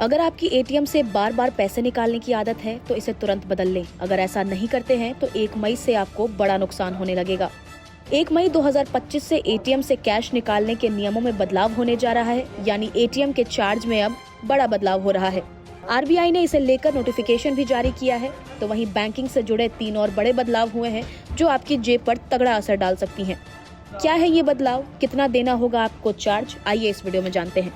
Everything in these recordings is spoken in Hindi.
अगर आपकी एटीएम से बार बार पैसे निकालने की आदत है तो इसे तुरंत बदल लें। अगर ऐसा नहीं करते हैं तो 1 मई से आपको बड़ा नुकसान होने लगेगा। 1 मई 2025 से एटीएम से कैश निकालने के नियमों में बदलाव होने जा रहा है, यानी एटीएम के चार्ज में अब बड़ा बदलाव हो रहा है। आरबीआई ने इसे लेकर नोटिफिकेशन भी जारी किया है। तो वहीं बैंकिंग से जुड़े 3 और बड़े बदलाव हुए हैं जो आपकी जेब पर तगड़ा असर डाल सकती हैं। क्या है ये बदलाव, कितना देना होगा आपको चार्ज, आइए इस वीडियो में जानते हैं।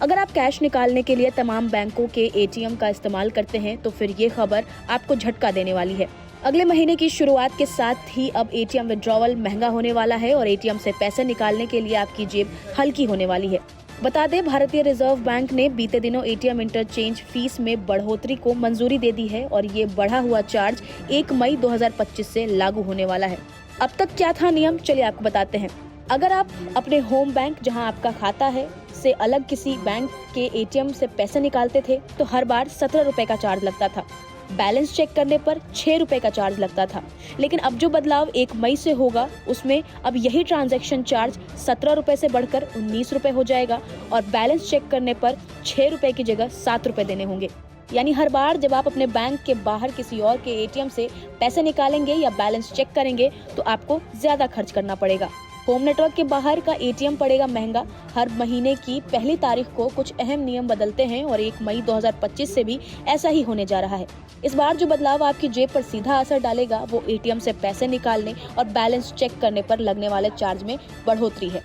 अगर आप कैश निकालने के लिए तमाम बैंकों के एटीएम का इस्तेमाल करते हैं तो फिर ये खबर आपको झटका देने वाली है। अगले महीने की शुरुआत के साथ ही अब एटीएम विड्रॉवल महंगा होने वाला है और एटीएम से पैसे निकालने के लिए आपकी जेब हल्की होने वाली है। बता दें, भारतीय रिजर्व बैंक ने बीते दिनों एटीएम इंटरचेंज फीस में बढ़ोतरी को मंजूरी दे दी है और ये बढ़ा हुआ चार्ज 1 मई 2025 से लागू होने वाला है। अब तक क्या था नियम, चलिए आपको बताते हैं। अगर आप अपने होम बैंक, जहां आपका खाता है, से अलग किसी बैंक के एटीएम से पैसे निकालते थे तो हर बार 17 रुपए का चार्ज लगता था। बैलेंस चेक करने पर 6 रुपए का चार्ज लगता था। लेकिन अब जो बदलाव 1 मई से होगा उसमें अब यही ट्रांजैक्शन चार्ज 17 रुपए से बढ़कर 19 रुपए हो जाएगा और बैलेंस चेक करने पर 6 रुपए की जगह 7 रुपए देने होंगे। यानी हर बार जब आप अपने बैंक के बाहर किसी और के एटीएम से पैसे निकालेंगे या बैलेंस चेक करेंगे तो आपको ज्यादा खर्च करना पड़ेगा। होम नेटवर्क के बाहर का एटीएम पड़ेगा महंगा। हर महीने की पहली तारीख को कुछ अहम नियम बदलते हैं और 1 मई 2025 से भी ऐसा ही होने जा रहा है। इस बार जो बदलाव आपकी जेब पर सीधा असर डालेगा वो एटीएम से पैसे निकालने और बैलेंस चेक करने पर लगने वाले चार्ज में बढ़ोतरी है।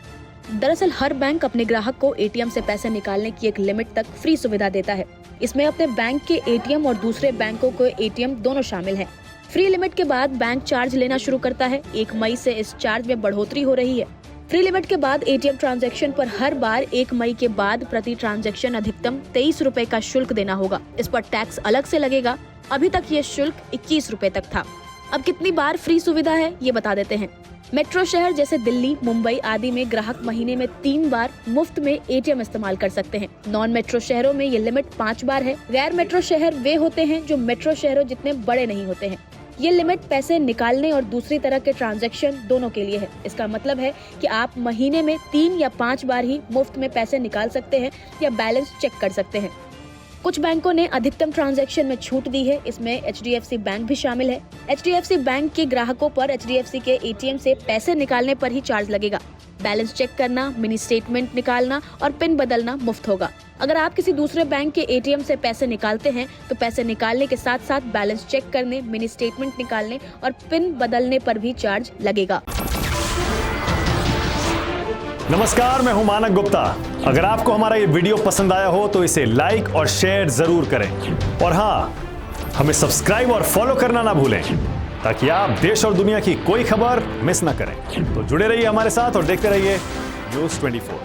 दरअसल हर बैंक अपने ग्राहक को एटीएम से पैसे निकालने की एक लिमिट तक फ्री सुविधा देता है। इसमें अपने बैंक के एटीएम और दूसरे बैंकों के एटीएम दोनों शामिल हैं। फ्री लिमिट के बाद बैंक चार्ज लेना शुरू करता है। 1 मई से इस चार्ज में बढ़ोतरी हो रही है। फ्री लिमिट के बाद एटीएम ट्रांजैक्शन पर हर बार 1 मई के बाद प्रति ट्रांजैक्शन अधिकतम 23 रुपए का शुल्क देना होगा। इस पर टैक्स अलग से लगेगा। अभी तक ये शुल्क 21 रुपए तक था। अब कितनी बार फ्री सुविधा है ये बता देते हैं। मेट्रो शहर जैसे दिल्ली, मुंबई आदि में ग्राहक महीने में 3 बार मुफ्त में एटीएम इस्तेमाल कर सकते हैं। नॉन मेट्रो शहरों में ये लिमिट 5 बार है। गैर मेट्रो शहर वे होते हैं जो मेट्रो शहरों जितने बड़े नहीं होते हैं। ये लिमिट पैसे निकालने और दूसरी तरह के ट्रांजैक्शन दोनों के लिए है। इसका मतलब है कि आप महीने में 3 या 5 बार ही मुफ्त में पैसे निकाल सकते हैं या बैलेंस चेक कर सकते हैं। कुछ बैंकों ने अधिकतम ट्रांजैक्शन में छूट दी है। इसमें एचडीएफसी बैंक भी शामिल है। एचडीएफसी बैंक के ग्राहकों पर एचडीएफसी के एटीएम से पैसे निकालने पर ही चार्ज लगेगा। बैलेंस चेक करना, मिनी स्टेटमेंट निकालना और पिन बदलना मुफ्त होगा। अगर आप किसी दूसरे बैंक के एटीएम से पैसे निकालते हैं तो पैसे निकालने के साथ साथ बैलेंस चेक करने, मिनी स्टेटमेंट निकालने और पिन बदलने पर भी चार्ज लगेगा। नमस्कार, मैं हूं मानक गुप्ता। अगर आपको हमारा ये वीडियो पसंद आया हो तो इसे लाइक और शेयर जरूर करें और हाँ, हमें सब्सक्राइब और फॉलो करना ना भूलें ताकि आप देश और दुनिया की कोई खबर मिस ना करें। तो जुड़े रहिए हमारे साथ और देखते रहिए न्यूज़ 24।